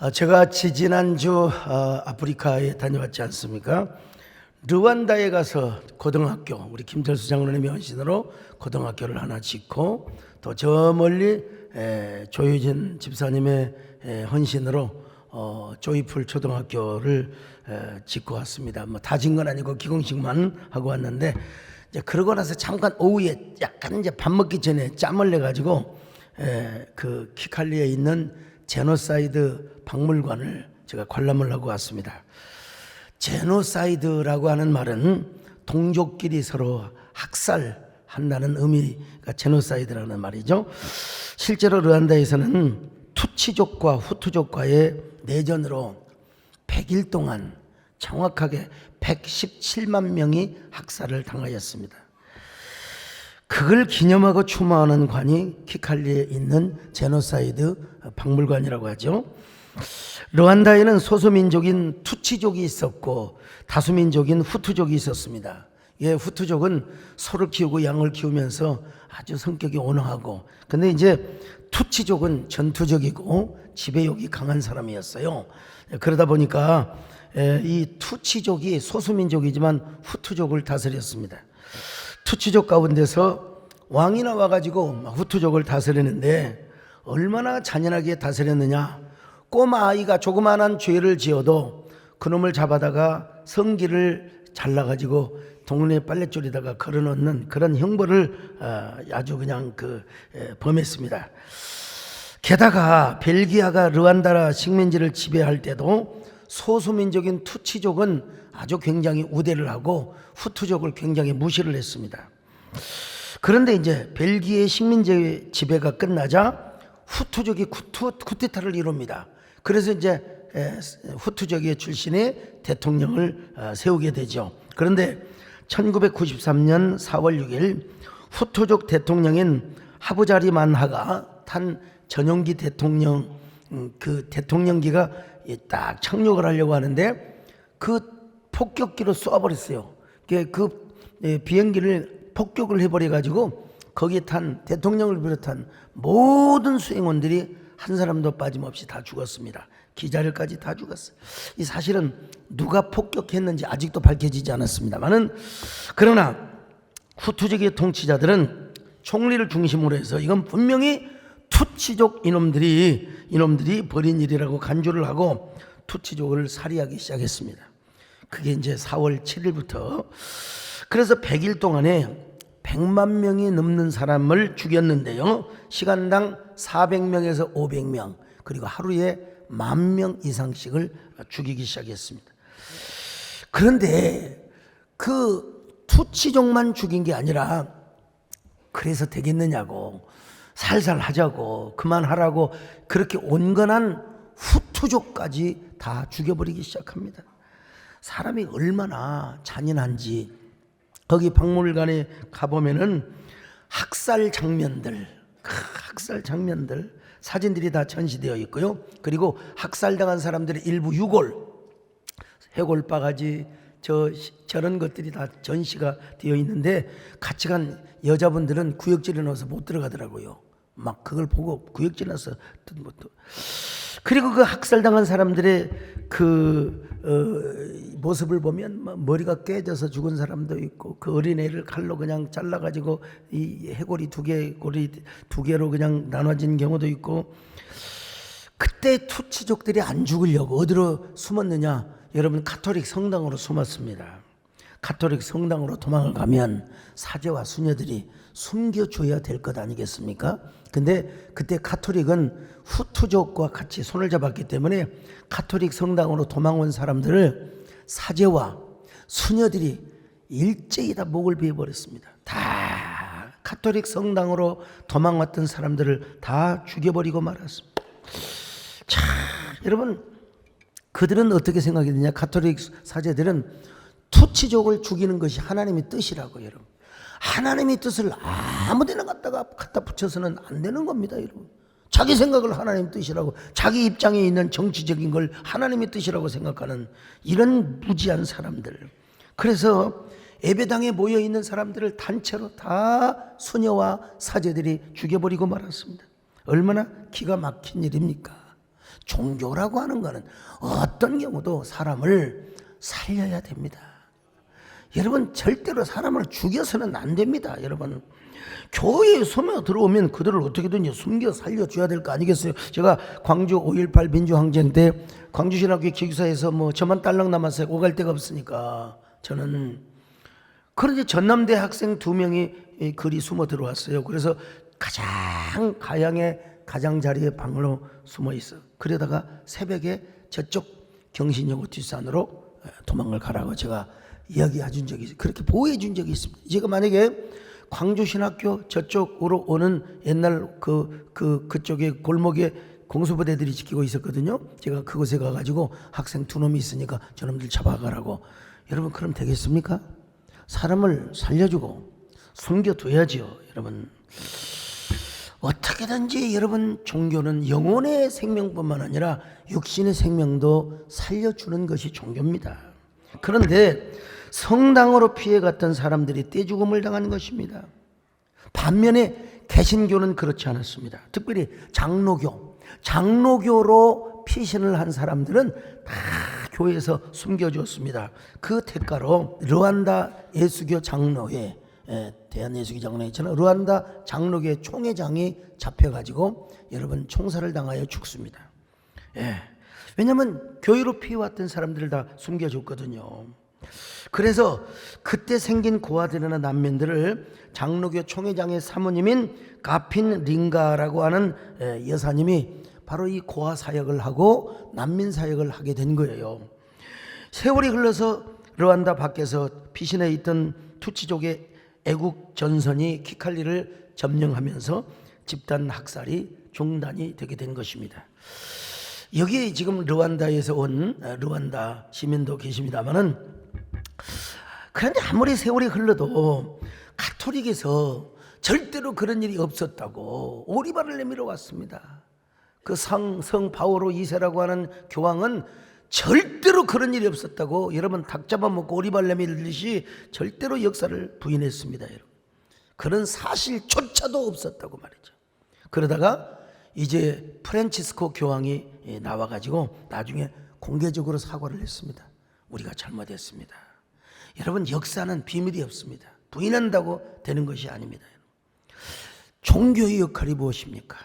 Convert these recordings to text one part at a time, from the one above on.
제가 지난주 아프리카에 다녀왔지 않습니까? 르완다에 가서 고등학교, 우리 김철수 장로님의 헌신으로 고등학교를 하나 짓고, 또 저 멀리 조유진 집사님의 헌신으로 조이풀 초등학교를 짓고 왔습니다. 뭐 다 짓 건 아니고 기공식만 하고 왔는데, 이제 그러고 나서 잠깐 오후에 약간 이제 밥 먹기 전에 짬을 내 가지고 그 키칼리에 있는 제노사이드 박물관을 제가 관람을 하고 왔습니다. 제노사이드라고 하는 말은 동족끼리 서로 학살한다는 의미가 제노사이드라는 말이죠. 실제로 르완다에서는 투치족과 후투족과의 내전으로 100일 동안 정확하게 117만 명이 학살을 당하였습니다. 그걸 기념하고 추모하는 관이 키칼리에 있는 제노사이드 박물관이라고 하죠. 르완다에는 소수민족인 투치족이 있었고 다수민족인 후투족이 있었습니다. 후투족은 소를 키우고 양을 키우면서 아주 성격이 온화하고, 근데 이제 투치족은 전투적이고 지배욕이 강한 사람이었어요. 그러다 보니까 이 투치족이 소수민족이지만 후투족을 다스렸습니다. 투치족 가운데서 왕이 나와가지고 후투족을 다스리는데 얼마나 잔인하게 다스렸느냐. 꼬마 아이가 조그마한 죄를 지어도 그놈을 잡아다가 성기를 잘라가지고 동네 빨랫줄에다가 걸어놓는 그런 형벌을 아주 그냥 범했습니다. 게다가 벨기아가 르완다 식민지를 지배할 때도 소수민족인 투치족은 아주 굉장히 우대를 하고 후투족을 굉장히 무시를 했습니다. 그런데 이제 벨기에 식민지 지배가 끝나자 후투족이 쿠데타를 이룹니다. 그래서 이제 후투족의 출신의 대통령을 세우게 되죠. 그런데 1993년 4월 6일 후투족 대통령인 하부자리 만하가 탄 전용기 대통령, 그 대통령기가 딱 착륙을 하려고 하는데 그 폭격기로 쏘아버렸어요. 그 비행기를 폭격을 해버려가지고 거기에 탄 대통령을 비롯한 모든 수행원들이 한 사람도 빠짐없이 다 죽었습니다. 기자들까지 다 죽었어요. 이 사실은 누가 폭격했는지 아직도 밝혀지지 않았습니다만은, 그러나 후투족의 통치자들은 총리를 중심으로 해서 이건 분명히 투치족 이놈들이 벌인 일이라고 간주를 하고 투치족을 살해하기 시작했습니다. 그게 이제 4월 7일부터. 그래서 100일 동안에 100만 명이 넘는 사람을 죽였는데요. 시간당 400명에서 500명, 그리고 하루에 10,000명 이상씩을 죽이기 시작했습니다. 그런데 그 투치족만 죽인 게 아니라 그래서 되겠느냐고, 살살 하자고, 그만하라고 그렇게 온건한 후투족까지 다 죽여버리기 시작합니다. 사람이 얼마나 잔인한지 거기 박물관에 가보면은 학살 장면들 사진들이 다 전시되어 있고요. 그리고 학살당한 사람들의 일부 유골, 해골바가지 저런 것들이 다 전시가 되어 있는데, 같이 간 여자분들은 구역질에 넣어서 못 들어가더라고요. 막 그걸 보고 구역질 나서. 그리고 그 학살당한 사람들의 모습을 보면 머리가 깨져서 죽은 사람도 있고, 그 어린애를 칼로 그냥 잘라가지고 이 해골이 고리 두 개로 그냥 나눠진 경우도 있고. 그때 투치족들이 안 죽으려고 어디로 숨었느냐? 여러분, 가톨릭 성당으로 숨었습니다. 가톨릭 성당으로 도망을 가면 사제와 수녀들이 숨겨줘야 될 것 아니겠습니까? 근데 그때 가톨릭은 후투족과 같이 손을 잡았기 때문에 가톨릭 성당으로 도망온 사람들을 사제와 수녀들이 일제히 다 목을 베어버렸습니다. 다 가톨릭 성당으로 도망왔던 사람들을 다 죽여버리고 말았습니다. 자, 여러분, 그들은 어떻게 생각했느냐? 가톨릭 사제들은 투치족을 죽이는 것이 하나님의 뜻이라고. 여러분, 하나님의 뜻을 아무데나 갖다 붙여서는 안 되는 겁니다. 여러분, 자기 생각을 하나님의 뜻이라고, 자기 입장에 있는 정치적인 걸 하나님의 뜻이라고 생각하는 이런 무지한 사람들. 그래서 예배당에 모여있는 사람들을 단체로 다 수녀와 사제들이 죽여버리고 말았습니다. 얼마나 기가 막힌 일입니까? 종교라고 하는 것은 어떤 경우도 사람을 살려야 됩니다. 여러분, 절대로 사람을 죽여서는 안 됩니다. 여러분, 교회에 숨어 들어오면 그들을 어떻게든지 숨겨 살려줘야 될 거 아니겠어요? 제가 광주 5.18 민주항쟁 때 광주신학교 기숙사에서 뭐 저만 딸랑 남았어요. 오갈 데가 없으니까. 저는 그런데 전남대 학생 2명이 그리 숨어 들어왔어요. 그래서 가장 가양의 가장자리에 방으로 숨어 있어. 그러다가 새벽에 저쪽 경신여고 뒷산으로 도망을 가라고 제가 이야기해 준 적이 있어요. 그렇게 보호해 준 적이 있습니다. 제가 만약에 광주신학교 저쪽으로 오는 옛날 그쪽에 골목에 공수부대들이 지키고 있었거든요. 제가 그곳에 가가지고 학생 2놈이 있으니까 저놈들 잡아가라고. 여러분, 그럼 되겠습니까? 사람을 살려주고 숨겨둬야죠. 여러분, 어떻게든지 여러분, 종교는 영혼의 생명뿐만 아니라 육신의 생명도 살려주는 것이 종교입니다. 그런데 성당으로 피해갔던 사람들이 떼죽음을 당한 것입니다. 반면에 개신교는 그렇지 않았습니다. 특별히 장로교로 피신을 한 사람들은 다 교회에서 숨겨줬습니다. 그 대가로 르완다 예수교 장로회, 대한예수교 장로회처럼 르완다 장로교회 총회장이 잡혀가지고 여러분 총살을 당하여 죽습니다. 왜냐하면 교회로 피해왔던 사람들을 다 숨겨줬거든요. 그래서 그때 생긴 고아들이나 난민들을 장로교 총회장의 사모님인 가핀 링가라고 하는 여사님이 바로 이 고아 사역을 하고 난민 사역을 하게 된 거예요. 세월이 흘러서 르완다 밖에서 피신해 있던 투치족의 애국 전선이 키칼리를 점령하면서 집단 학살이 중단이 되게 된 것입니다. 여기 지금 르완다에서 온 르완다 시민도 계십니다만은, 그런데 아무리 세월이 흘러도 가톨릭에서 절대로 그런 일이 없었다고 오리발을 내밀어 왔습니다. 그 성 바오로 2세라고 하는 교황은 절대로 그런 일이 없었다고, 여러분, 닭 잡아먹고 오리발 내밀듯이 절대로 역사를 부인했습니다. 여러분, 그런 사실조차도 없었다고 말이죠. 그러다가 이제 프란치스코 교황이 나와가지고 나중에 공개적으로 사과를 했습니다. 우리가 잘못했습니다. 여러분, 역사는 비밀이 없습니다. 부인한다고 되는 것이 아닙니다. 종교의 역할이 무엇입니까?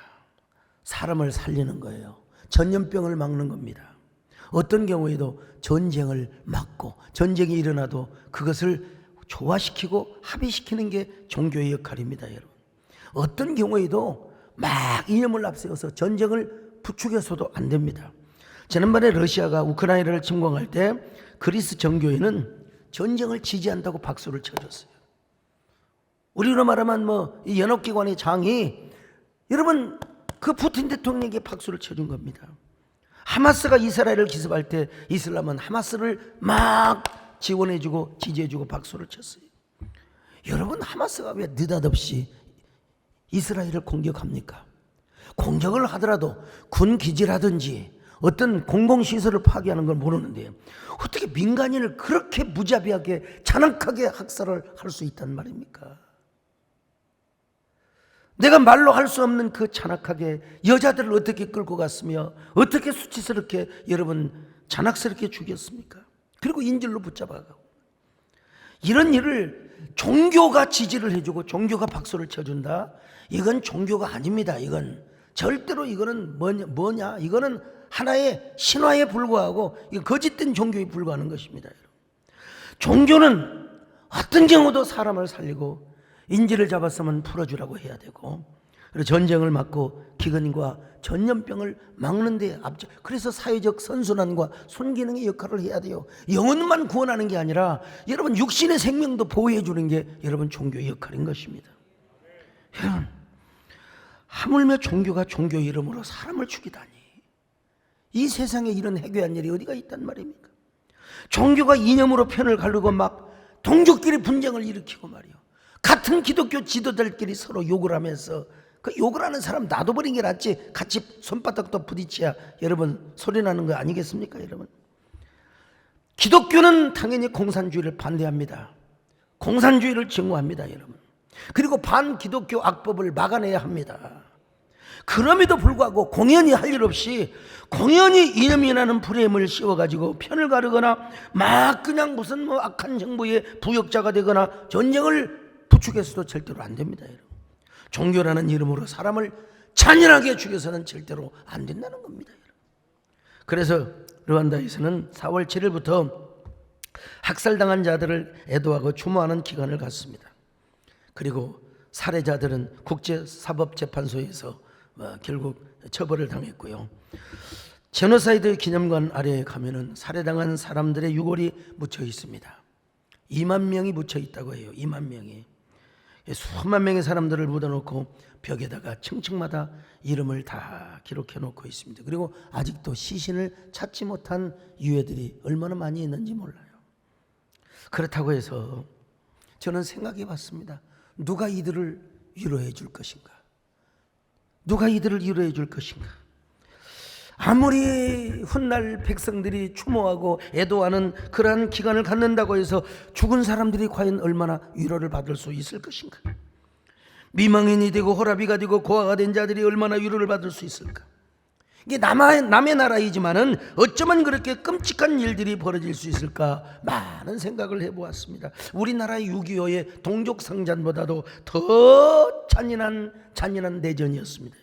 사람을 살리는 거예요. 전염병을 막는 겁니다. 어떤 경우에도 전쟁을 막고, 전쟁이 일어나도 그것을 조화시키고 합의시키는 게 종교의 역할입니다. 여러분, 어떤 경우에도 막 이념을 앞세워서 전쟁을 부추겨서도 안 됩니다. 지난번에 러시아가 우크라이나를 침공할 때 그리스 정교회는 전쟁을 지지한다고 박수를 쳐줬어요. 우리로 말하면 이 연합기관의 장이, 여러분, 그 푸틴 대통령에게 박수를 쳐준 겁니다. 하마스가 이스라엘을 기습할 때 이슬람은 하마스를 막 지원해주고 지지해주고 박수를 쳤어요. 여러분, 하마스가 왜 느닷없이 이스라엘을 공격합니까? 공격을 하더라도 군 기지라든지 어떤 공공시설을 파괴하는 걸 모르는데 어떻게 민간인을 그렇게 무자비하게 잔악하게 학살을 할 수 있단 말입니까? 내가 말로 할 수 없는 그 잔악하게 여자들을 어떻게 끌고 갔으며 어떻게 수치스럽게 여러분 잔악스럽게 죽였습니까? 그리고 인질로 붙잡아가고, 이런 일을 종교가 지지를 해주고 종교가 박수를 쳐준다? 이건 종교가 아닙니다. 이건 절대로, 이거는 뭐냐? 이거는 하나의 신화에 불과하고 거짓된 종교에 불과하는 것입니다. 종교는 어떤 경우도 사람을 살리고 인질을 잡았으면 풀어주라고 해야 되고, 그리고 전쟁을 막고 기근과 전염병을 막는 데 앞서, 그래서 사회적 선순환과 순기능의 역할을 해야 돼요. 영혼만 구원하는 게 아니라 여러분 육신의 생명도 보호해 주는 게 여러분 종교의 역할인 것입니다. 여러분, 하물며 종교가 종교 이름으로 사람을 죽이다니, 이 세상에 이런 해괴한 일이 어디가 있단 말입니까? 종교가 이념으로 편을 가르고 막 동족끼리 분쟁을 일으키고 말이요, 같은 기독교 지도자들끼리 서로 욕을 하면서, 그 욕을 하는 사람 놔둬버린 게 낫지 같이 손바닥도 부딪혀야 여러분 소리 나는 거 아니겠습니까? 여러분, 기독교는 당연히 공산주의를 반대합니다. 공산주의를 증오합니다. 여러분, 그리고 반기독교 악법을 막아내야 합니다. 그럼에도 불구하고 공연히 할 일 없이 공연히 이념이라는 프레임을 씌워가지고 편을 가르거나 막 그냥 무슨 뭐 악한 정부의 부역자가 되거나 전쟁을 부추겨서도 절대로 안 됩니다. 여러분. 종교라는 이름으로 사람을 잔인하게 죽여서는 절대로 안 된다는 겁니다. 여러분. 그래서 르완다에서는 4월 7일부터 학살당한 자들을 애도하고 추모하는 기간을 갖습니다. 그리고 살해자들은 국제사법재판소에서 결국 처벌을 당했고요. 제노사이드 기념관 아래에 가면은 살해당한 사람들의 유골이 묻혀 있습니다. 2만 명이 묻혀 있다고 해요. 2만 명이. 수만 명의 사람들을 묻어놓고 벽에다가 층층마다 이름을 다 기록해 놓고 있습니다. 그리고 아직도 시신을 찾지 못한 유해들이 얼마나 많이 있는지 몰라요. 그렇다고 해서 저는 생각해 봤습니다. 누가 이들을 위로해 줄 것인가? 누가 이들을 위로해 줄 것인가? 아무리 훗날 백성들이 추모하고 애도하는 그러한 기간을 갖는다고 해서 죽은 사람들이 과연 얼마나 위로를 받을 수 있을 것인가? 미망인이 되고 호라비가 되고 고아가 된 자들이 얼마나 위로를 받을 수 있을까? 이게 남의 나라이지만은 어쩌면 그렇게 끔찍한 일들이 벌어질 수 있을까? 많은 생각을 해보았습니다. 우리나라의 6.25의 동족상잔보다도 더 잔인한 내전이었습니다.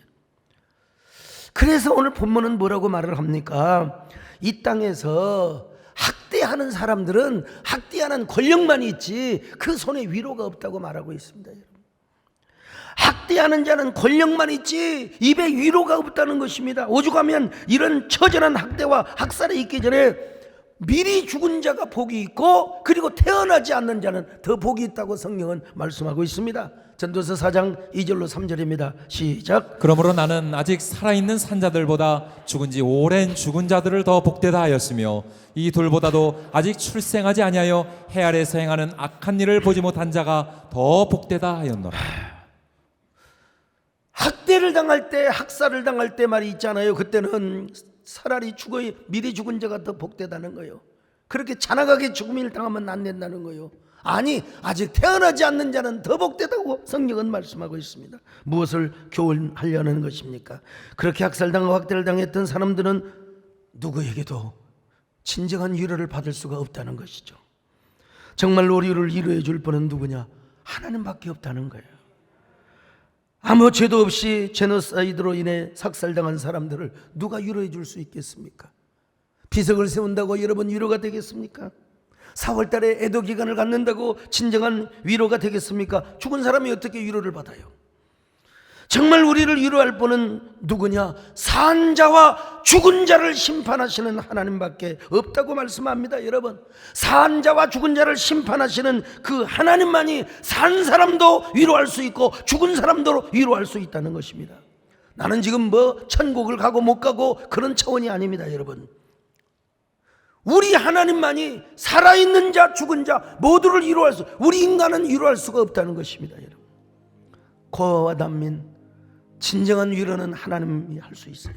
그래서 오늘 본문은 뭐라고 말을 합니까? 이 땅에서 학대하는 사람들은 학대하는 권력만 있지 그 손에 위로가 없다고 말하고 있습니다. 학대하는 자는 권력만 있지 입에 위로가 없다는 것입니다. 오죽하면 이런 처절한 학대와 학살이 있기 전에 미리 죽은 자가 복이 있고 그리고 태어나지 않는 자는 더 복이 있다고 성경은 말씀하고 있습니다. 전도서 4장 2절로 3절입니다. 시작. 그러므로 나는 아직 살아있는 산자들보다 죽은 지 오랜 죽은 자들을 더 복되다 하였으며 이 둘보다도 아직 출생하지 아니하여 해 아래에서 행하는 악한 일을 보지 못한 자가 더 복되다 하였노라. 학대를 당할 때 학살을 당할 때 말이 있잖아요. 그때는 차라리 미리 죽은 자가 더 복되다는 거예요. 그렇게 잔악하게 죽음을 당하면 안 된다는 거예요. 아니 아직 태어나지 않는 자는 더 복되다고 성경은 말씀하고 있습니다. 무엇을 교훈하려는 것입니까? 그렇게 학살당하고 학대를 당했던 사람들은 누구에게도 진정한 위로를 받을 수가 없다는 것이죠. 정말로 우리를 위로해 줄 분은 누구냐? 하나님밖에 없다는 거예요. 아무 죄도 없이 제노사이드로 인해 삭살당한 사람들을 누가 위로해 줄 수 있겠습니까? 비석을 세운다고 여러분 위로가 되겠습니까? 4월 달에 애도 기간을 갖는다고 진정한 위로가 되겠습니까? 죽은 사람이 어떻게 위로를 받아요? 정말 우리를 위로할 분은 누구냐? 산 자와 죽은 자를 심판하시는 하나님밖에 없다고 말씀합니다. 여러분, 산 자와 죽은 자를 심판하시는 그 하나님만이 산 사람도 위로할 수 있고 죽은 사람도 위로할 수 있다는 것입니다. 나는 지금 천국을 가고 못 가고 그런 차원이 아닙니다. 여러분, 우리 하나님만이 살아있는 자 죽은 자 모두를 위로할 수, 우리 인간은 위로할 수가 없다는 것입니다. 여러분, 고아와 난민 진정한 위로는 하나님이 할 수 있어요.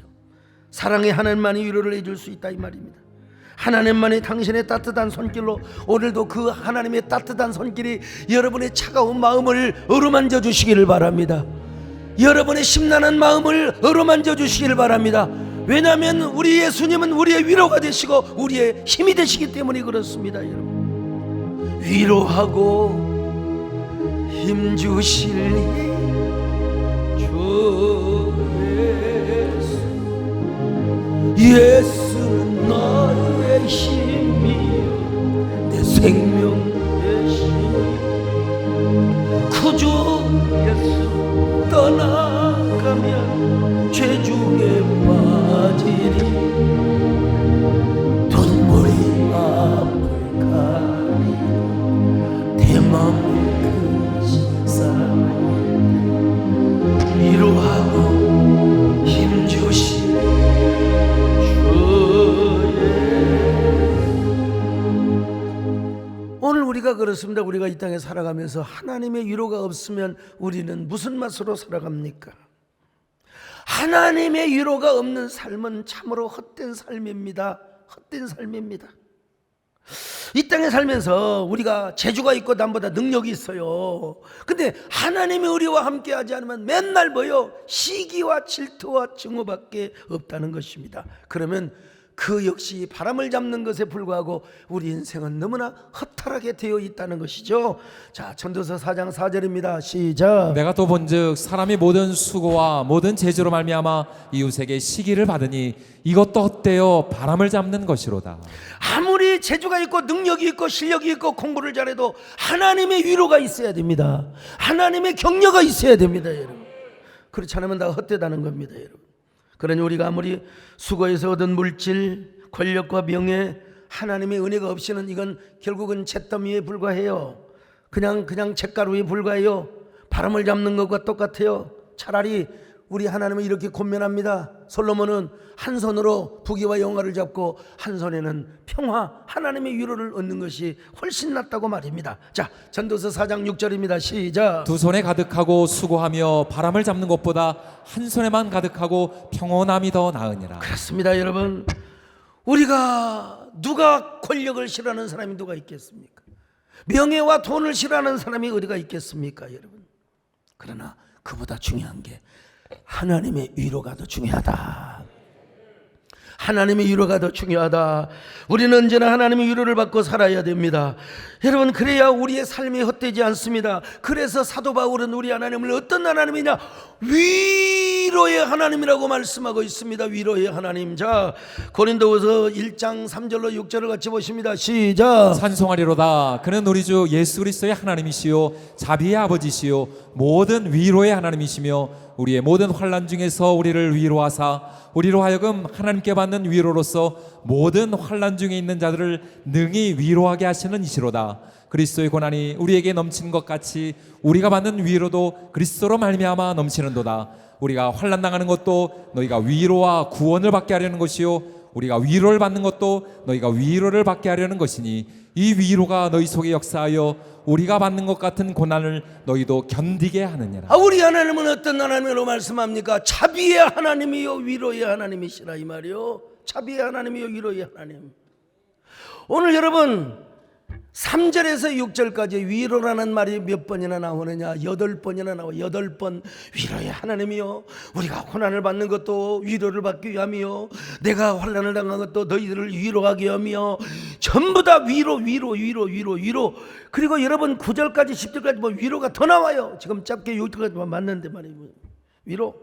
사랑의 하나님만이 위로를 해줄 수 있다 이 말입니다. 하나님만이 당신의 따뜻한 손길로 오늘도 그 하나님의 따뜻한 손길이 여러분의 차가운 마음을 어루만져 주시기를 바랍니다. 여러분의 심란한 마음을 어루만져 주시기를 바랍니다. 왜냐하면 우리 예수님은 우리의 위로가 되시고 우리의 힘이 되시기 때문에 그렇습니다. 여러분, 위로하고 힘 주실 예수는 나의 힘이요 내 생명 되시니 구주 예수 떠나가면 죄중에 빠지리 눈물이 앞을 가리 대마음을 크신 사랑 위로하고 힘주시 오늘 우리가 그렇습니다. 우리가 이 땅에 살아가면서 하나님의 위로가 없으면 우리는 무슨 맛으로 살아갑니까? 하나님의 위로가 없는 삶은 참으로 헛된 삶입니다. 헛된 삶입니다. 이 땅에 살면서 우리가 재주가 있고 남보다 능력이 있어요. 근데 하나님의 의리와 함께하지 않으면 맨날 뭐요? 시기와 질투와 증오밖에 없다는 것입니다. 그러면 그 역시 바람을 잡는 것에 불과하고 우리 인생은 너무나 허탈하게 되어 있다는 것이죠. 자, 전도서 4장 4절입니다. 시작. 내가 또 본즉 사람이 모든 수고와 모든 재주로 말미암아 이웃에게 시기를 받으니 이것도 헛되어 바람을 잡는 것이로다. 아무리 재주가 있고 능력이 있고 실력이 있고 공부를 잘해도 하나님의 위로가 있어야 됩니다. 하나님의 격려가 있어야 됩니다, 여러분. 그렇지 않으면 다 헛되다는 겁니다, 여러분. 그러니 우리가 아무리 수고해서 얻은 물질, 권력과 명예, 하나님의 은혜가 없이는 이건 결국은 잿더미에 불과해요. 그냥 잿가루에 불과해요. 바람을 잡는 것과 똑같아요. 차라리 우리 하나님은 이렇게 권면합니다. 솔로몬은 한 손으로 부귀와 영화를 잡고 한 손에는 평화, 하나님의 위로를 얻는 것이 훨씬 낫다고 말입니다. 자, 전도서 4장 6절입니다. 시작. 두 손에 가득하고 수고하며 바람을 잡는 것보다 한 손에만 가득하고 평온함이 더 나으니라. 그렇습니다, 여러분. 우리가 누가 권력을 싫어하는 사람이 누가 있겠습니까? 명예와 돈을 싫어하는 사람이 어디가 있겠습니까, 여러분? 그러나 그보다 중요한 게 하나님의 위로가 더 중요하다. 하나님의 위로가 더 중요하다. 우리는 언제나 하나님의 위로를 받고 살아야 됩니다. 여러분, 그래야 우리의 삶이 헛되지 않습니다. 그래서 사도 바울은 우리 하나님을 어떤 하나님이냐? 위로의 하나님이라고 말씀하고 있습니다. 위로의 하나님. 자, 고린도후서 1장 3절로 6절을 같이 보십니다. 시작. 찬송하리로다. 그는 우리 주 예수 그리스도의 하나님이시요 자비의 아버지시요 모든 위로의 하나님이시며 우리의 모든 환난 중에서 우리를 위로하사 우리로 하여금 하나님께 받는 위로로서 모든 환난 중에 있는 자들을 능히 위로하게 하시는 이시로다. 그리스도의 고난이 우리에게 넘치는 것 같이 우리가 받는 위로도 그리스도로 말미암아 넘치는도다. 우리가 환난 당하는 것도 너희가 위로와 구원을 받게 하려는 것이요 우리가 위로를 받는 것도 너희가 위로를 받게 하려는 것이니 이 위로가 너희 속에 역사하여 우리가 받는 것 같은 고난을 너희도 견디게 하느니라. 우리 하나님은 어떤 하나님으로 말씀합니까? 자비의 하나님이요 위로의 하나님이시라 이 말이요. 자비의 하나님이요 위로의 하나님. 오늘 여러분 3절에서 6절까지 위로라는 말이 몇 번이나 나오느냐? 8번이나 나와. 8번. 위로의 하나님이요 우리가 고난을 받는 것도 위로를 받기 위함이요 내가 환난을 당한 것도 너희들을 위로하기 위함이요 전부 다 위로. 그리고 여러분 9절까지 10절까지 뭐 위로가 더 나와요. 지금 짧게 6절까지만 맞는데 말이에요.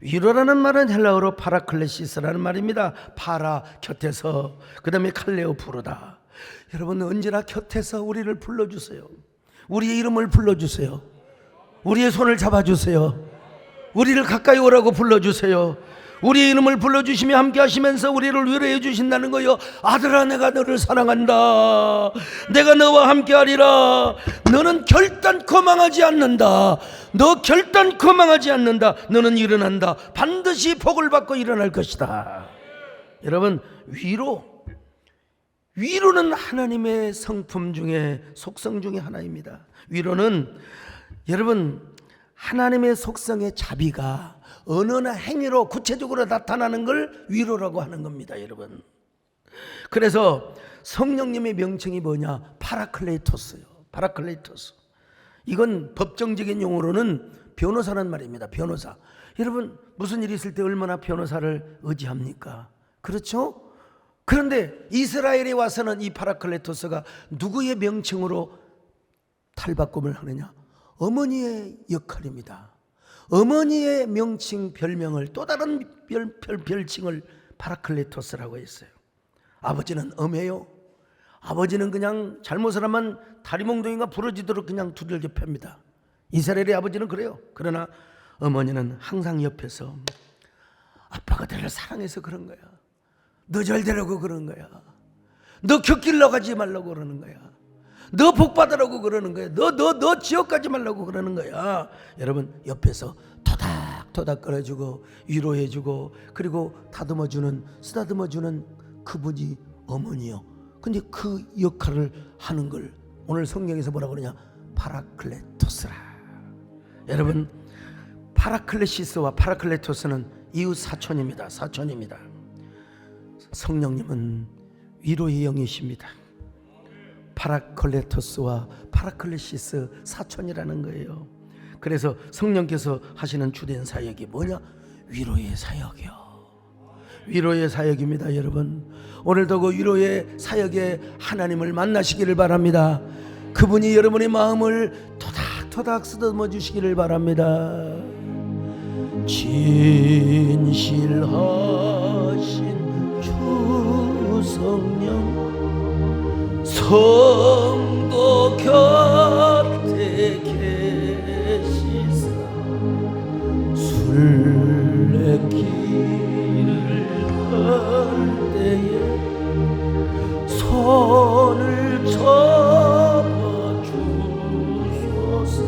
위로라는 말은 헬라어로 파라클레시스라는 말입니다. 파라 곁에서, 그 다음에 칼레오 부르다. 여러분 언제나 곁에서 우리를 불러주세요. 우리의 이름을 불러주세요. 우리의 손을 잡아주세요. 우리를 가까이 오라고 불러주세요. 우리의 이름을 불러주시며 함께 하시면서 우리를 위로해 주신다는 거요. 아들아 내가 너를 사랑한다. 내가 너와 함께 하리라. 너는 결단코 망하지 않는다. 너 결단코 망하지 않는다. 너는 일어난다. 반드시 복을 받고 일어날 것이다. 여러분 위로는 하나님의 성품 중에 속성 중에 하나입니다. 위로는 여러분 하나님의 속성의 자비가 언어나 행위로 구체적으로 나타나는 걸 위로라고 하는 겁니다, 여러분. 그래서 성령님의 명칭이 뭐냐? 파라클레토스요. 파라클레토스. 이건 법정적인 용어로는 변호사란 말입니다. 변호사. 여러분 무슨 일이 있을 때 얼마나 변호사를 의지합니까? 그렇죠? 그런데 이스라엘에 와서는 이 파라클레토스가 누구의 명칭으로 탈바꿈을 하느냐? 어머니의 역할입니다. 어머니의 명칭 별명을 또 다른 별칭을 파라클레토스라고 했어요. 아버지는 엄해요. 아버지는 그냥 잘못을 하면 다리몽둥이가 부러지도록 그냥 두들겨 팹니다. 이스라엘의 아버지는 그래요. 그러나 어머니는 항상 옆에서 아빠가 너를 사랑해서 그런 거야. 너 잘 되라고 그런 거야. 너 곁길로 가지 말라고 그러는 거야. 너 복 받으라고 그러는 거야. 너 지옥 가지 말라고 그러는 거야. 여러분 옆에서 토닥토닥 끌어주고 위로해주고 그리고 쓰다듬어주는 그분이 어머니요. 근데 그 역할을 하는 걸 오늘 성경에서 뭐라고 그러냐? 파라클레토스라. 여러분 파라클레시스와 파라클레토스는 이웃 사촌입니다. 성령님은 위로의 영이십니다. 파라클레토스와 파라클레시스 사촌이라는 거예요. 그래서 성령께서 하시는 주된 사역이 뭐냐? 위로의 사역이요. 위로의 사역입니다. 여러분, 오늘도 그 위로의 사역에 하나님을 만나시기를 바랍니다. 그분이 여러분의 마음을 토닥토닥 쓰다듬어 주시기를 바랍니다. 진실하신 주 성령, 성도 곁에 계시사 순례길을 걸 때에 손을 잡아 주소서.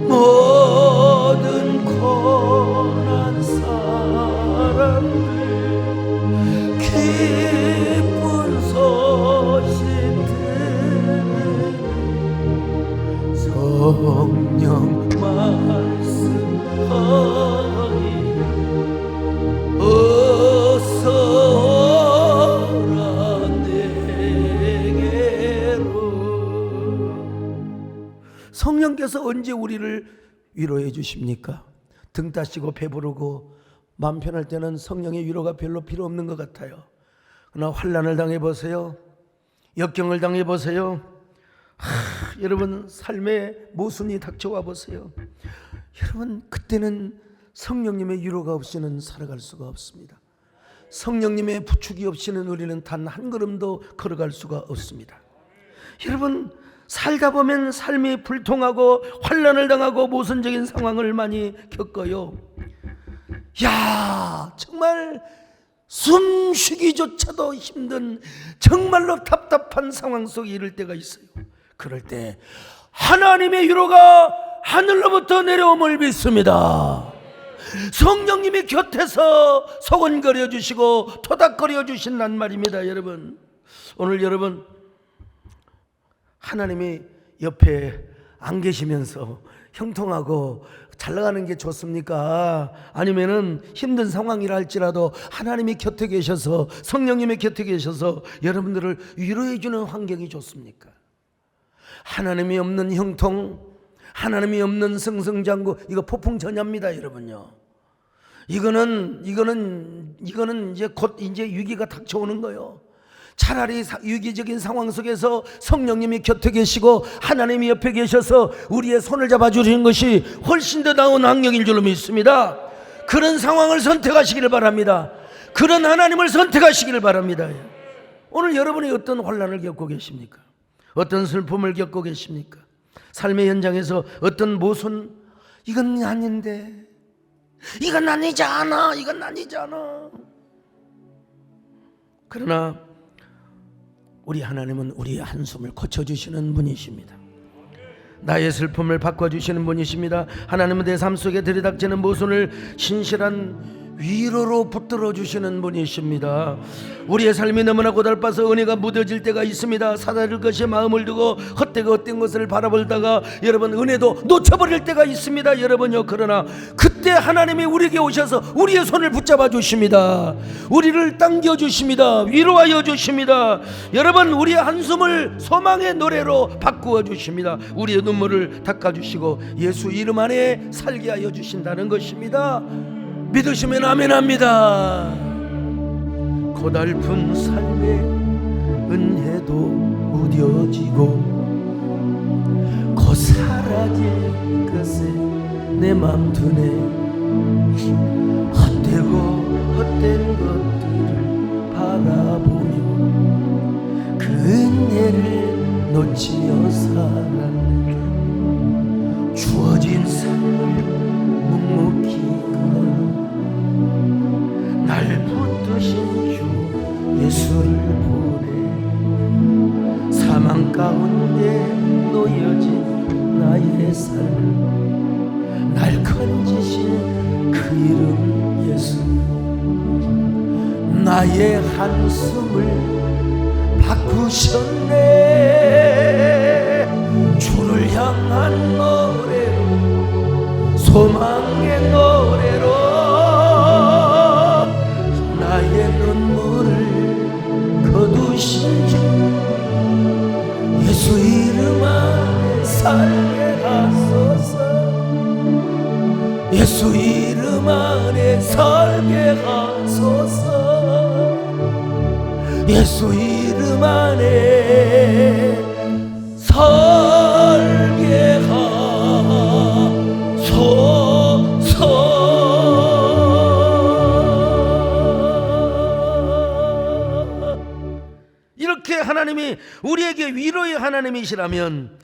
모든 고난 사람들 기쁜 소식 들으니 성령 말씀하니 어서 오라 내게로. 성령께서 언제 우리를 위로해 주십니까? 등 따시고 배부르고 마음 편할 때는 성령의 위로가 별로 필요 없는 것 같아요. 그러나 환난을 당해보세요. 역경을 당해보세요. 여러분, 삶의 모순이 닥쳐와 보세요. 여러분, 그때는 성령님의 위로가 없이는 살아갈 수가 없습니다. 성령님의 부축이 없이는 우리는 단 한 걸음도 걸어갈 수가 없습니다. 여러분, 살다 보면 삶이 불통하고 환난을 당하고 모순적인 상황을 많이 겪어요. 야, 정말 숨쉬기조차도 힘든 정말로 답답한 상황 속에 이를 때가 있어요. 그럴 때 하나님의 위로가 하늘로부터 내려옴을 믿습니다. 성령님이 곁에서 소곤거려 주시고 토닥거려 주신단 말입니다. 여러분, 오늘 여러분, 하나님이 옆에 안 계시면서 형통하고 잘 나가는 게 좋습니까? 아니면은 힘든 상황이라 할지라도 하나님이 곁에 계셔서, 성령님이 곁에 계셔서 여러분들을 위로해 주는 환경이 좋습니까? 하나님이 없는 형통, 하나님이 없는 승승장구, 이거 폭풍전야입니다, 여러분요. 이거는 이제 곧 이제 위기가 닥쳐오는 거예요. 차라리 위기적인 상황 속에서 성령님이 곁에 계시고 하나님이 옆에 계셔서 우리의 손을 잡아주시는 것이 훨씬 더 나은 환경인 줄로 믿습니다. 그런 상황을 선택하시기를 바랍니다. 그런 하나님을 선택하시기를 바랍니다. 오늘 여러분이 어떤 환난을 겪고 계십니까? 어떤 슬픔을 겪고 계십니까? 삶의 현장에서 어떤 모순, 이건 아닌데, 이건 아니지 않아, 이건 아니지 않아. 그러나 우리 하나님은 우리의 한숨을 고쳐주시는 분이십니다. 나의 슬픔을 바꿔주시는 분이십니다. 하나님은 내 삶 속에 들이닥치는 모순을 신실한 위로로 붙들어 주시는 분이십니다. 우리의 삶이 너무나 고달파서 은혜가 무뎌질 때가 있습니다. 사다릴 것이 마음을 두고 헛되고 헛된 것을 바라보다가 여러분 은혜도 놓쳐버릴 때가 있습니다. 여러분요, 그러나 그때 하나님이 우리에게 오셔서 우리의 손을 붙잡아 주십니다. 우리를 당겨 주십니다. 위로하여 주십니다. 여러분, 우리의 한숨을 소망의 노래로 바꾸어 주십니다. 우리의 눈물을 닦아 주시고 예수 이름 안에 살게 하여 주신다는 것입니다. 믿으시면 아멘합니다. 고달픈 삶에 은혜도 무뎌지고 곧 사라질 것에 내 맘 두네. 헛되고 헛된 것들을 바라보며 그 은혜를 놓치며 살았는데 주어진 삶을 묵묵히 날 붙드신 주 예수를 보내. 사망 가운데 놓여진 나의 삶을 날 건지신 그 이름 예수. 나의 한숨을 바꾸셨네. 주를 향한 노래로, 소망의 노래로 나의 눈물을 거두신 주 살게 하소서. 예수 이름 안에 살게 하소서. 예수 이름 안에 살게 하소서. 이렇게 하나님이 우리에게 위로의 하나님이시라면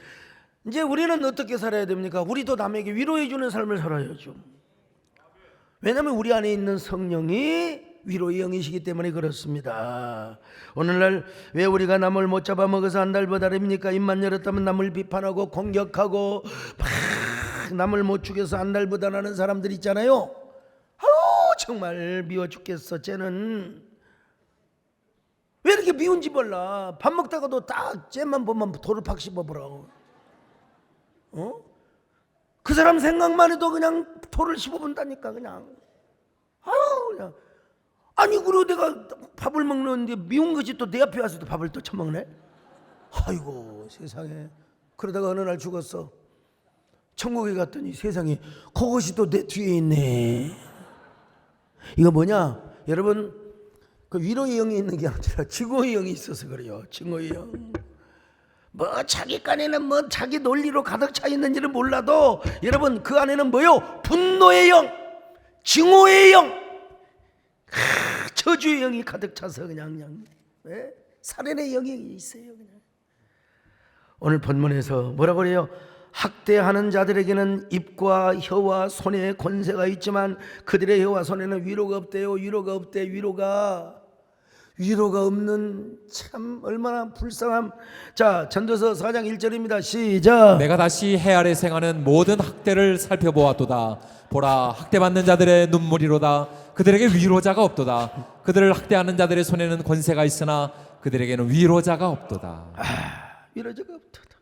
이제 우리는 어떻게 살아야 됩니까? 우리도 남에게 위로해 주는 삶을 살아야죠. 왜냐하면 우리 안에 있는 성령이 위로의 영이시기 때문에 그렇습니다. 오늘날 왜 우리가 남을 못 잡아먹어서 안달보다 립니까? 입만 열었다면 남을 비판하고 공격하고 막 남을 못 죽여서 안달보다 나는 사람들 있잖아요. 아우 정말 미워 죽겠어. 쟤는 왜 이렇게 미운지 몰라. 밥 먹다가도 딱 쟤만 보면 돌을 팍 씹어보라. 그 사람 생각만 해도 그냥 돌을 씹어본다니까. 그냥 아유 그냥. 아니 그리고 내가 밥을 먹는데 미운 것이 또 내 앞에 와서도 밥을 또 처먹네. 아이고 세상에. 그러다가 어느 날 죽었어. 천국에 갔더니 세상에 그것이 또 내 뒤에 있네. 이거 뭐냐 여러분, 그 위로의 영이 있는 게 아니라 증오의 영이 있어서 그래요. 증오의 영. 뭐 자기 간에는 뭐 자기 논리로 가득 차 있는지는 몰라도 여러분 그 안에는 뭐요? 분노의 영, 증오의 영, 저주의 영이 가득 차서 그냥 네? 살인의 영이 있어요. 그냥. 오늘 본문에서 뭐라고 그래요? 학대하는 자들에게는 입과 혀와 손에 권세가 있지만 그들의 혀와 손에는 위로가 없대요. 위로가 없대. 위로가 없는 참 얼마나 불쌍함. 자 전도서 4장 1절입니다. 시작. 내가 다시 해 아래 생하는 모든 학대를 살펴보았도다. 보라 학대받는 자들의 눈물이로다. 그들에게 위로자가 없도다. 그들을 학대하는 자들의 손에는 권세가 있으나 그들에게는 위로자가 없도다. 위로자가 없도다.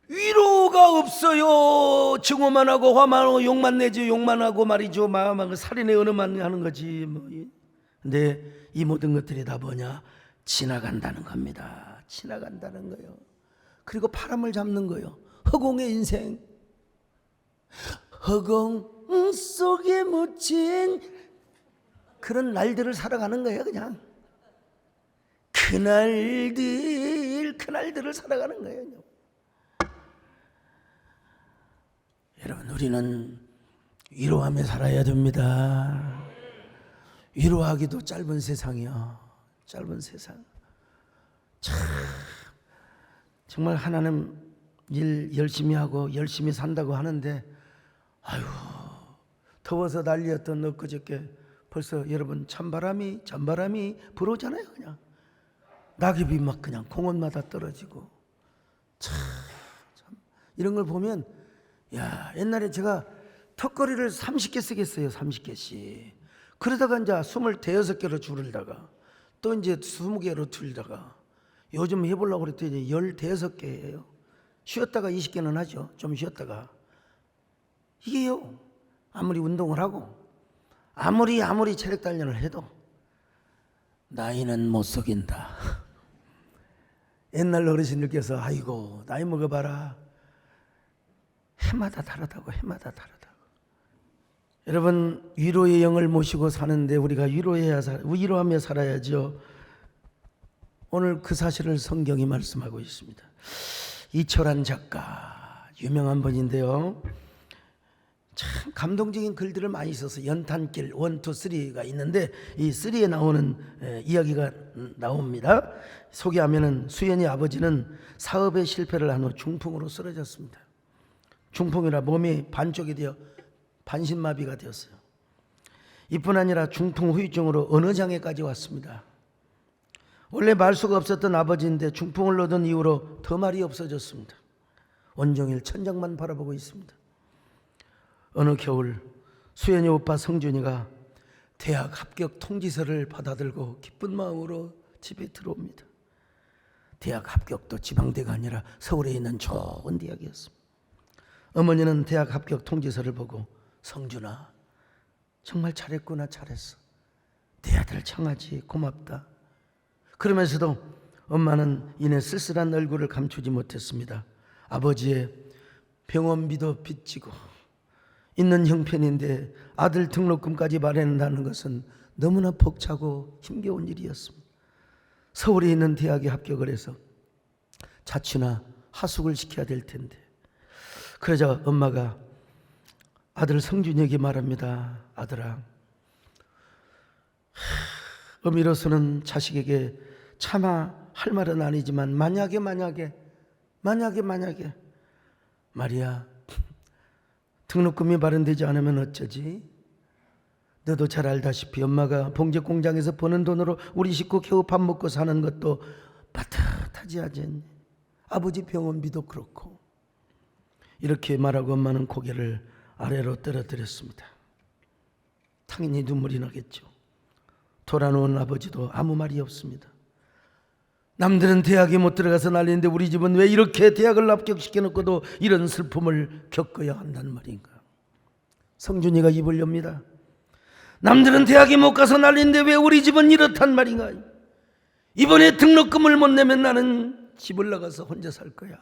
위로가 없어요. 증오만 하고 화만 하고 욕만 내죠. 욕만 하고 말이죠. 마음하고 살인의 언어만 하는 거지 뭐. 근데 이 모든 것들이 다 뭐냐? 지나간다는 겁니다. 지나간다는 거예요. 그리고 바람을 잡는 거예요. 허공의 인생. 허공 속에 묻힌 그런 날들을 살아가는 거예요. 그냥 그날들을 살아가는 거예요. 여러분 우리는 위로하며 살아야 됩니다. 위로하기도 짧은 세상이야. 짧은 세상. 참 정말 하나님 일 열심히 하고 열심히 산다고 하는데 아유 더워서 난리였던 엊그저께 벌써 여러분 찬바람이 불어오잖아요. 그냥 낙엽이 막 그냥 공원마다 떨어지고 참 이런 걸 보면 야 옛날에 제가 턱걸이를 30개 쓰겠어요. 30개씩. 그러다가 이제 26개로 줄이다가 또 이제 20개로 줄이다가 요즘 해보려고 그랬더니 15개예요. 쉬었다가 20개는 하죠. 좀 쉬었다가. 이게요. 아무리 운동을 하고 아무리 체력 단련을 해도 나이는 못 속인다. 옛날 어르신들께서 아이고 나이 먹어봐라. 해마다 다르다고. 여러분 위로의 영을 모시고 사는데 우리가 위로하며 살아야죠. 오늘 그 사실을 성경이 말씀하고 있습니다. 이철환 작가 유명한 분인데요. 참 감동적인 글들을 많이 써서 연탄길 1, 2, 3가 있는데 이 3에 나오는 이야기가 나옵니다. 소개하면은 수연이 아버지는 사업에 실패를 한 후 중풍으로 쓰러졌습니다. 중풍이라 몸이 반쪽이 되어 반신마비가 되었어요. 이뿐 아니라 중풍 후유증으로 언어장애까지 왔습니다. 원래 말수가 없었던 아버지인데 중풍을 얻은 이후로 더 말이 없어졌습니다. 온종일 천장만 바라보고 있습니다. 어느 겨울 수연이 오빠 성준이가 대학 합격 통지서를 받아들고 기쁜 마음으로 집에 들어옵니다. 대학 합격도 지방대가 아니라 서울에 있는 좋은 대학이었습니다. 어머니는 대학 합격 통지서를 보고 성준아 정말 잘했구나. 잘했어. 내 아들 청하지 고맙다. 그러면서도 엄마는 이내 쓸쓸한 얼굴을 감추지 못했습니다. 아버지의 병원비도 빚지고 있는 형편인데 아들 등록금까지 마련한다는 것은 너무나 벅차고 힘겨운 일이었습니다. 서울에 있는 대학에 합격을 해서 자취나 하숙을 시켜야 될 텐데, 그러자 엄마가 아들 성준이에게 말합니다. 아들아, 어미로서는 자식에게 차마 할 말은 아니지만 만약에 말이야, 등록금이 마련되지 않으면 어쩌지? 너도 잘 알다시피 엄마가 봉제 공장에서 버는 돈으로 우리 식구 겨우 밥 먹고 사는 것도 빠듯하지 않니? 아버지 병원비도 그렇고. 이렇게 말하고 엄마는 고개를 아래로 떨어뜨렸습니다. 당연히 눈물이 나겠죠. 돌아놓은 아버지도 아무 말이 없습니다. 남들은 대학에 못 들어가서 난리인데 우리 집은 왜 이렇게 대학을 합격시켜놓고도 이런 슬픔을 겪어야 한단 말인가? 성준이가 입을 엽니다. 남들은 대학에 못 가서 난리인데 왜 우리 집은 이렇단 말인가? 이번에 등록금을 못 내면 나는 집을 나가서 혼자 살 거야.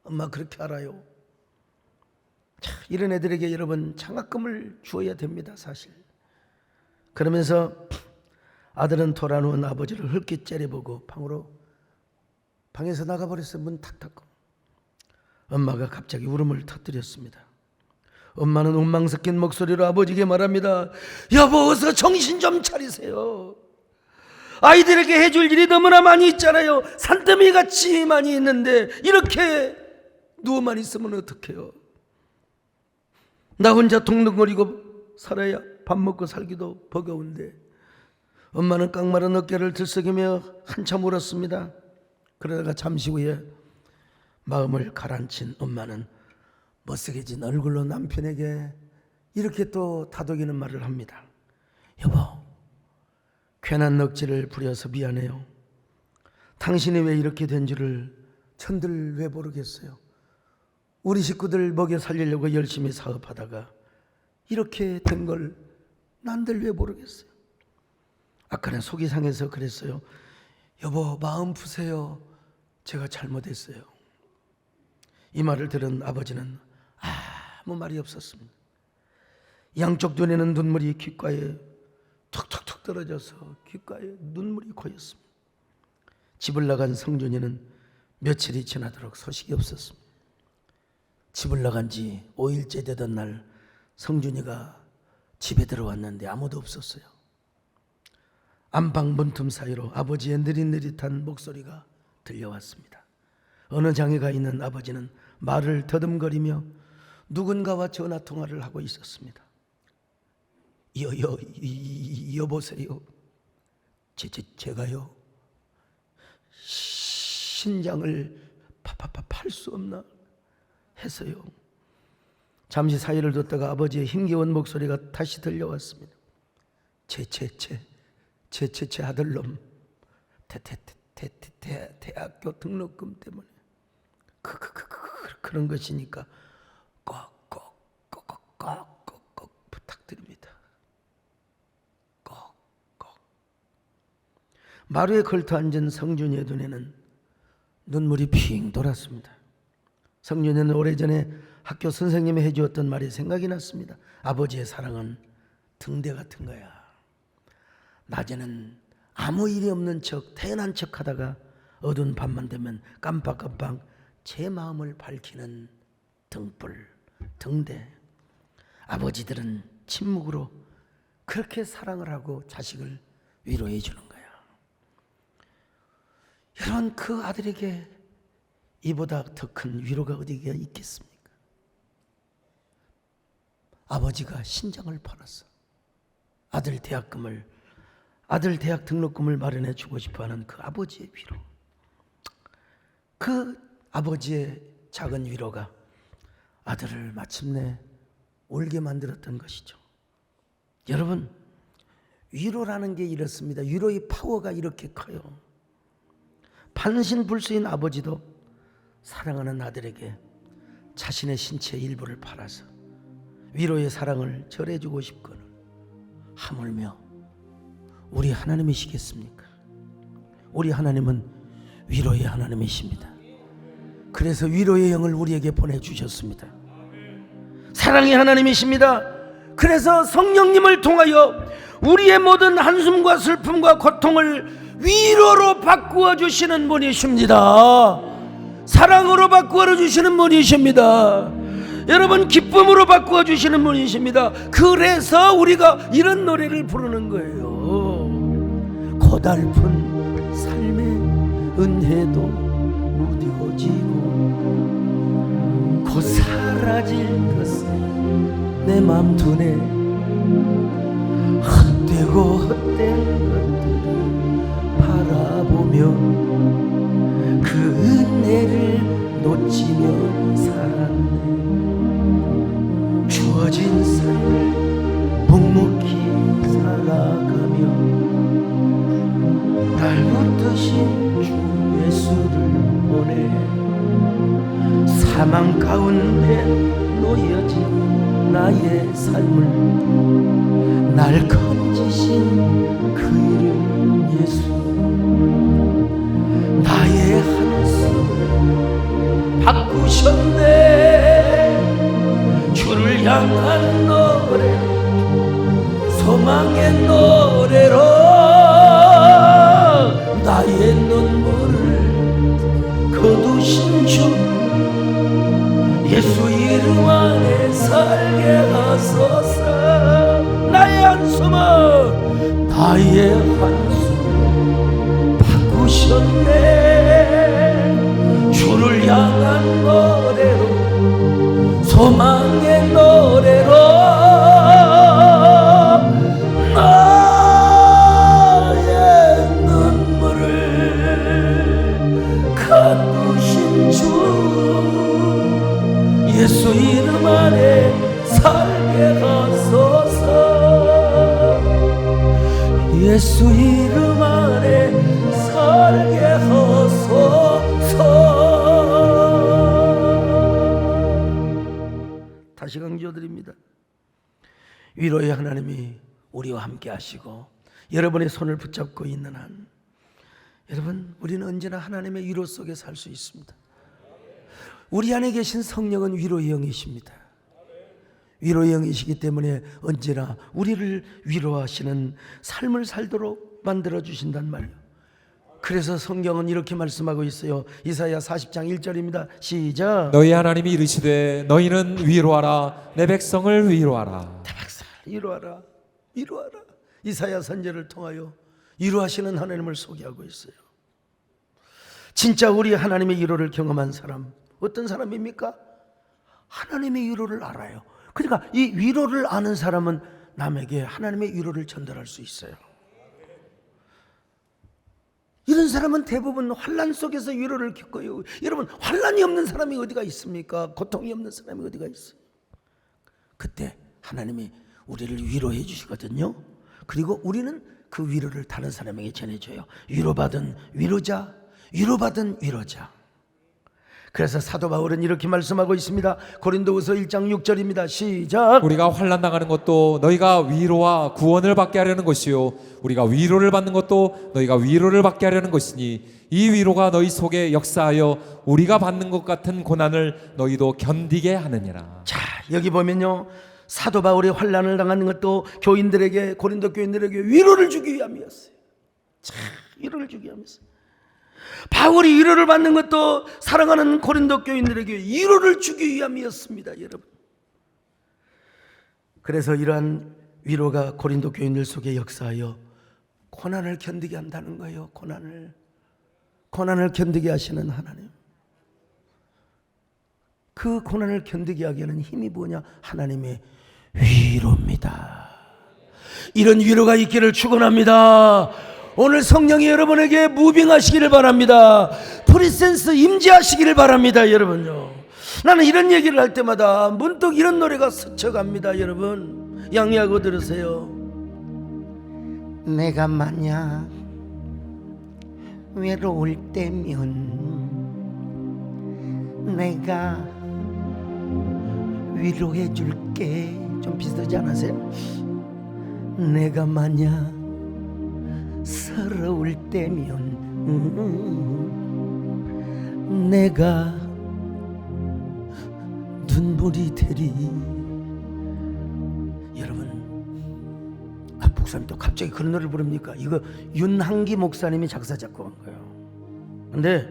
엄마 그렇게 알아요. 자, 이런 애들에게 여러분 장학금을 주어야 됩니다, 사실. 그러면서 아들은 돌아누운 아버지를 흘끗 째려보고 방에서 나가버렸어요. 문 탁 닫고. 엄마가 갑자기 울음을 터뜨렸습니다. 엄마는 원망 섞인 목소리로 아버지에게 말합니다. 여보, 어서 정신 좀 차리세요. 아이들에게 해줄 일이 너무나 많이 있잖아요. 산더미 같이 많이 있는데 이렇게 누워만 있으면 어떡해요? 나 혼자 동동거리고 살아야 밥 먹고 살기도 버거운데. 엄마는 깡마른 어깨를 들썩이며 한참 울었습니다. 그러다가 잠시 후에 마음을 가라앉힌 엄마는 멋스게진 얼굴로 남편에게 이렇게 또 다독이는 말을 합니다. 여보, 괜한 넋질을 부려서 미안해요. 당신이 왜 이렇게 된 줄을 전들 왜 모르겠어요. 우리 식구들 먹여 살리려고 열심히 사업하다가 이렇게 된 걸 난들 왜 모르겠어요. 아까는 속이 상해서 그랬어요. 여보, 마음 푸세요. 제가 잘못했어요. 이 말을 들은 아버지는 아무 말이 없었습니다. 양쪽 눈에는 눈물이 귓가에 툭툭툭 떨어져서 귓가에 눈물이 고였습니다. 집을 나간 성준이는 며칠이 지나도록 소식이 없었습니다. 집을 나간 지 5일째 되던 날 성준이가 집에 들어왔는데 아무도 없었어요. 안방 문틈 사이로 아버지의 느릿느릿한 목소리가 들려왔습니다. 어느 장에 있는 아버지는 말을 더듬거리며 누군가와 전화통화를 하고 있었습니다. 여보세요. 제가요. 신장을 팔 수 없나 해서요. 잠시 사이를 뒀다가 아버지의 힘겨운 목소리가 다시 들려왔습니다. 제 아들놈 대학교 등록금 때문에 그런 것이니까 꼭 부탁드립니다. 꼭. 마루에 걸터 앉은 성준이의 눈에는 눈물이 핑 돌았습니다. 성준이는 오래전에 학교 선생님이 해주었던 말이 생각이 났습니다. 아버지의 사랑은 등대 같은 거야. 낮에는 아무 일이 없는 척 태연한 척 하다가 어두운 밤만 되면 깜빡깜빡 제 마음을 밝히는 등불, 등대. 아버지들은 침묵으로 그렇게 사랑을 하고 자식을 위로해 주는 거야. 여러분, 그 아들에게 이보다 더 큰 위로가 어디가 있겠습니까? 아버지가 신장을 팔아서 아들 대학 등록금을 마련해 주고 싶어하는 그 아버지의 위로, 그 아버지의 작은 위로가 아들을 마침내 울게 만들었던 것이죠. 여러분, 위로라는 게 이렇습니다. 위로의 파워가 이렇게 커요. 반신불수인 아버지도 사랑하는 아들에게 자신의 신체의 일부를 팔아서 위로의 사랑을 절해주고 싶거늘 하물며 우리 하나님이시겠습니까? 우리 하나님은 위로의 하나님이십니다. 그래서 위로의 영을 우리에게 보내주셨습니다. 사랑의 하나님이십니다. 그래서 성령님을 통하여 우리의 모든 한숨과 슬픔과 고통을 위로로 바꾸어 주시는 분이십니다. 사랑으로 바꾸어 주시는 분이십니다. 여러분, 기쁨으로 바꾸어 주시는 분이십니다. 그래서 우리가 이런 노래를 부르는 거예요. 고달픈 삶의 은혜도 무뎌지고 곧 사라질 것은 내 맘두네 헛되고 헛된 것들을 바라보며 그 은혜를 놓치며 살았네. 주어진 삶을 묵묵히 살아가며 날 붙드신 주 예수를 보내 사망 가운데 놓여진 나의 삶을 날 건지신 그 이름 예수, 나의 한숨을 바꾸셨네. 주를 향한 노래, 소망의 노래로 나의 눈물을 거두신 주 예수 이름 안에 살게 하소서. 나의 한숨을 바꾸셨네. 주를 향한 노래로, 소망의 노래로 나의 눈물을 가두신 주 예수 이름 안에 살게 하소서. 예수 이름 안에 살게 하소서. 다시 강조드립니다. 위로의 하나님이 우리와 함께 하시고 여러분의 손을 붙잡고 있는 한, 여러분, 우리는 언제나 하나님의 위로 속에 살 수 있습니다. 우리 안에 계신 성령은 위로의 영이십니다. 위로의 영이시기 때문에 언제나 우리를 위로하시는 삶을 살도록 만들어주신단 말이에요. 그래서 성경은 이렇게 말씀하고 있어요. 이사야 40장 1절입니다. 시작. 너희 하나님이 이르시되 너희는 위로하라. 내 백성을 위로하라. 내 백성을 위로하라. 위로하라. 이사야 선지자를 통하여 위로하시는 하나님을 소개하고 있어요. 진짜 우리 하나님의 위로를 경험한 사람, 어떤 사람입니까? 하나님의 위로를 알아요. 그러니까 이 위로를 아는 사람은 남에게 하나님의 위로를 전달할 수 있어요. 이런 사람은 대부분 환난 속에서 위로를 겪어요. 여러분, 환난이 없는 사람이 어디가 있습니까? 고통이 없는 사람이 어디가 있어요? 그때 하나님이 우리를 위로해 주시거든요. 그리고 우리는 그 위로를 다른 사람에게 전해줘요. 위로받은 위로자, 위로받은 위로자. 그래서 사도 바울은 이렇게 말씀하고 있습니다. 고린도후서 1장 6절입니다. 시작. 우리가 환난 당하는 것도 너희가 위로와 구원을 받게 하려는 것이요 우리가 위로를 받는 것도 너희가 위로를 받게 하려는 것이니 이 위로가 너희 속에 역사하여 우리가 받는 것 같은 고난을 너희도 견디게 하느니라. 자, 여기 보면요, 사도 바울이 환난을 당하는 것도 교인들에게, 고린도 교인들에게 위로를 주기 위함이었어요. 자, 위로를 주기 위함이었어요. 바울이 위로를 받는 것도 사랑하는 고린도 교인들에게 위로를 주기 위함이었습니다, 여러분. 그래서 이러한 위로가 고린도 교인들 속에 역사하여 고난을 견디게 한다는 거예요. 고난을 견디게 하시는 하나님. 그 고난을 견디게 하게 하는 힘이 뭐냐? 하나님의 위로입니다. 이런 위로가 있기를 축원합니다. 오늘 성령이 여러분에게 무빙하시기를 바랍니다. 프리센스 임재하시기를 바랍니다, 여러분요. 나는 이런 얘기를 할 때마다 문득 이런 노래가 스쳐갑니다, 여러분. 양해하고 들으세요. 내가 만약 외로울 때면 내가 위로해 줄게. 좀 비슷하지 않으세요? 내가 만약 서러울 때면 내가 눈물이 되리. 여러분, 목사님 또 갑자기 그런 노래를 부릅니까? 이거 윤한기 목사님이 작사 작곡한 거예요. 근데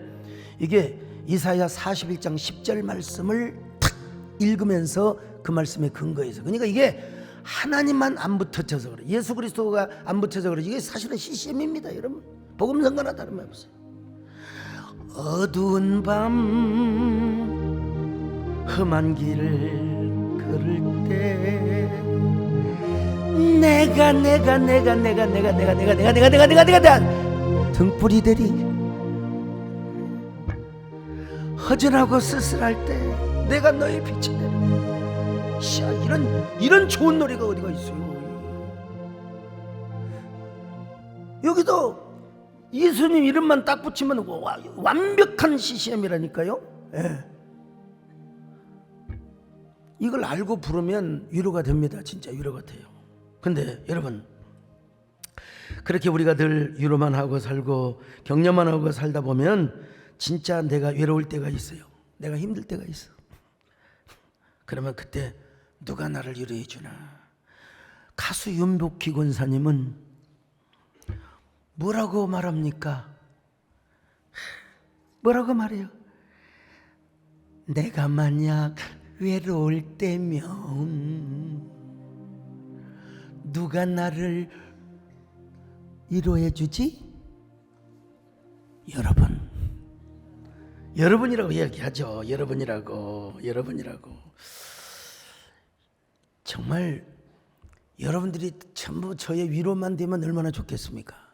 이게 이사야 41장 10절 말씀을 탁 읽으면서 그 말씀에 근거해서, 그러니까 이게 하나님만 안 붙어져서 그래, 예수 그리스도가 안 붙어져서 그래. 이게 사실은 CCM입니다 여러분. 복음 선거나 다름없어요. 어두운 밤 험한 길을 걸을 때 내가 등불이 되리. 허전하고 쓸쓸할 때 내가 너의 빛이 되리. 이런 좋은 노래가 어디가 있어요. 여기도 예수님 이름만 딱 붙이면 완벽한 CCM이라니까요. 예. 이걸 알고 부르면 위로가 됩니다. 진짜 위로가 돼요. 근데 여러분, 그렇게 우리가 늘 위로만 하고 살고 격려만 하고 살다 보면 진짜 내가 외로울 때가 있어요. 내가 힘들 때가 있어. 그러면 그때 누가 나를 위로해 주나. 가수 윤복희 권사님은 뭐라고 말합니까? 뭐라고 말해요? 내가 만약 외로울 때면 누가 나를 위로해 주지? 여러분이라고 이야기하죠. 여러분이라고. 정말 여러분들이 전부 저의 위로만 되면 얼마나 좋겠습니까?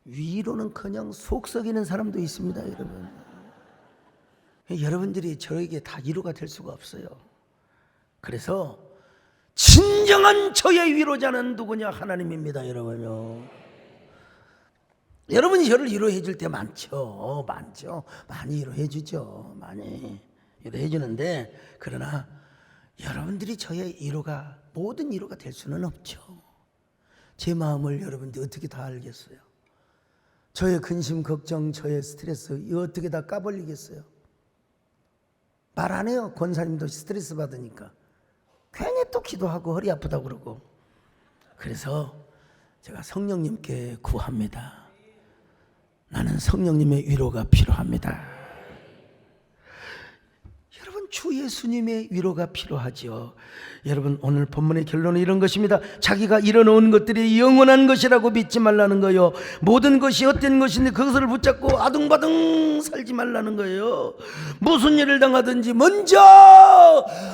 위로는커녕 속 썩이는 사람도 있습니다, 여러분. 여러분들이 저에게 다 위로가 될 수가 없어요. 그래서 진정한 저의 위로자는 누구냐? 하나님입니다, 여러분요. 여러분이 저를 위로해 줄 때 많죠. 많이 위로해 주죠. 많이 위로해 주는데, 그러나 여러분들이 저의 위로가, 모든 위로가 될 수는 없죠. 제 마음을 여러분들이 어떻게 다 알겠어요? 저의 근심, 걱정, 저의 스트레스, 이거 어떻게 다 까버리겠어요? 말 안 해요. 권사님도 스트레스 받으니까 괜히 또 기도하고 허리 아프다고 그러고. 그래서 제가 성령님께 구합니다. 나는 성령님의 위로가 필요합니다. 여러분, 주 예수님의 위로가 필요하죠. 여러분, 오늘 본문의 결론은 이런 것입니다. 자기가 이뤄놓은 것들이 영원한 것이라고 믿지 말라는 거예요. 모든 것이 헛된 것인데 그것을 붙잡고 아둥바둥 살지 말라는 거예요. 무슨 일을 당하든지 먼저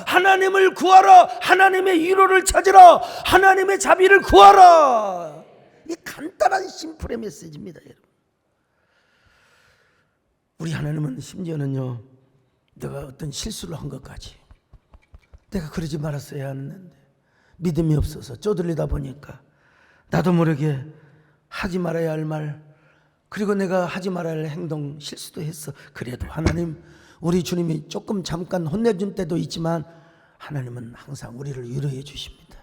하나님을 구하라. 하나님의 위로를 찾으라. 하나님의 자비를 구하라. 이 간단한 심플의 메시지입니다, 여러분. 우리 하나님은 심지어는요, 내가 어떤 실수를 한 것까지 내가 그러지 말았어야 하는데 믿음이 없어서 쪼들리다 보니까 나도 모르게 하지 말아야 할 말, 그리고 내가 하지 말아야 할 행동, 실수도 했어. 그래도 하나님, 우리 주님이 조금 잠깐 혼내준 때도 있지만 하나님은 항상 우리를 위로해 주십니다.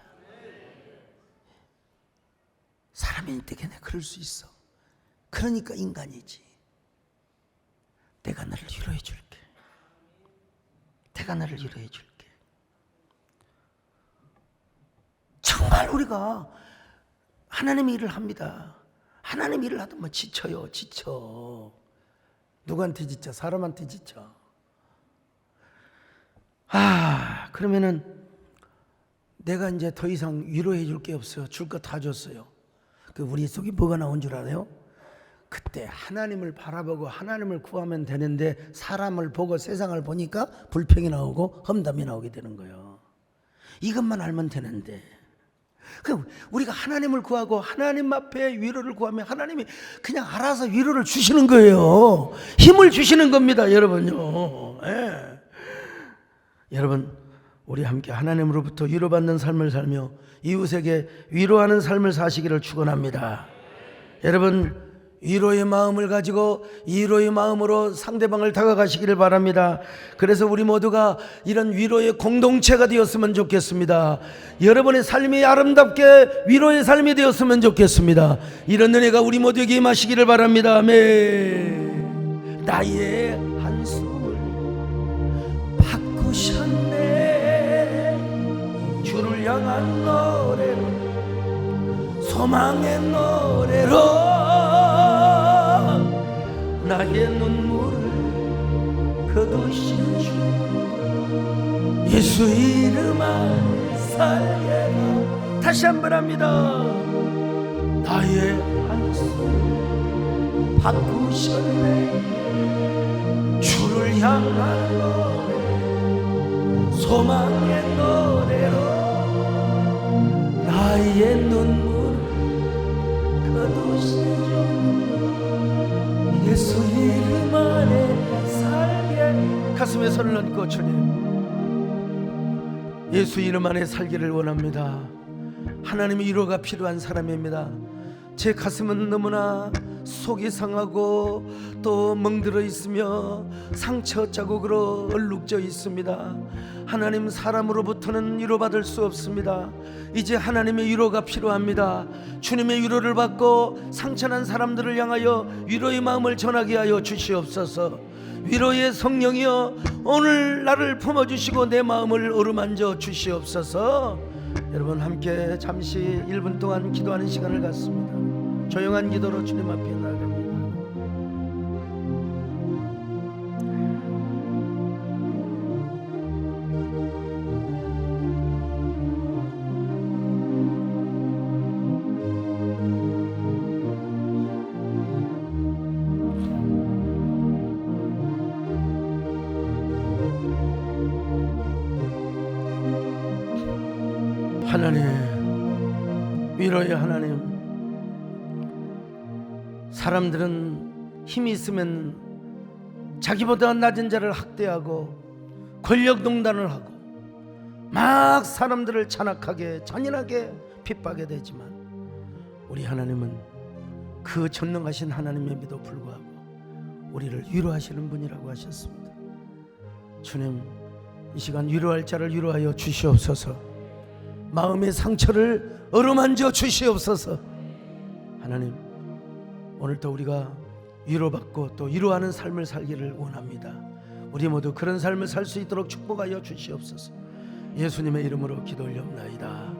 사람이 되게 그럴 수 있어. 그러니까 인간이지. 내가 너를 위로해 줄게. 내가 너를 위로해 줄게. 정말 우리가 하나님의 일을 합니다. 하나님 일을 하다 보면 지쳐요. 지쳐. 누구한테 지쳐? 사람한테 지쳐. 그러면은 내가 이제 더 이상 위로해 줄 게 없어요. 줄 거 다 줬어요. 그 우리 속에 뭐가 나온 줄 알아요? 그때 하나님을 바라보고 하나님을 구하면 되는데 사람을 보고 세상을 보니까 불평이 나오고 험담이 나오게 되는 거예요. 이것만 알면 되는데, 우리가 하나님을 구하고 하나님 앞에 위로를 구하면 하나님이 그냥 알아서 위로를 주시는 거예요. 힘을 주시는 겁니다, 여러분요. 예. 여러분, 우리 함께 하나님으로부터 위로받는 삶을 살며 이웃에게 위로하는 삶을 사시기를 축원합니다. 여러분, 위로의 마음을 가지고 위로의 마음으로 상대방을 다가가시기를 바랍니다. 그래서 우리 모두가 이런 위로의 공동체가 되었으면 좋겠습니다. 여러분의 삶이 아름답게 위로의 삶이 되었으면 좋겠습니다. 이런 은혜가 우리 모두에게 임하시기를 바랍니다. 아멘. 나의 한숨을 바꾸셨네. 주를 향한 노래로, 소망의 노래로 나의 눈물을 거두신 주, 예수 이름 안에 살게. 다시 한번 합니다. 나의 한숨 바꾸셨네. 주를 향한 노래, 소망의 노래로 나의 눈물 거두신 주, 예수 이름 안에 살게. 가슴에 손을 얹고, 주님, 예수 이름 안에 살기를 원합니다. 하나님의 위로가 필요한 사람입니다. 제 가슴은 너무나 속이 상하고 또 멍들어 있으며 상처 자국으로 얼룩져 있습니다. 하나님, 사람으로부터는 위로받을 수 없습니다. 이제 하나님의 위로가 필요합니다. 주님의 위로를 받고 상처난 사람들을 향하여 위로의 마음을 전하게 하여 주시옵소서. 위로의 성령이여, 오늘 나를 품어주시고 내 마음을 어루만져 주시옵소서. 여러분, 함께 잠시 1분 동안 기도하는 시간을 갖습니다. 조용한 기도로 주님 앞에 나아갑니다. 하나님, 위로의 하나님, 사람들은 힘이 있으면 자기보다 낮은 자를 학대하고 권력농단을 하고 막 사람들을 잔악하게 잔인하게 핍박하게 되지만, 우리 하나님은 그 전능하신 하나님임에도 불구하고 우리를 위로하시는 분이라고 하셨습니다. 주님, 이 시간 위로할 자를 위로하여 주시옵소서. 마음의 상처를 어루만져 주시옵소서. 하나님, 오늘도 우리가 위로받고 또 위로하는 삶을 살기를 원합니다. 우리 모두 그런 삶을 살 수 있도록 축복하여 주시옵소서. 예수님의 이름으로 기도 올려옵나이다.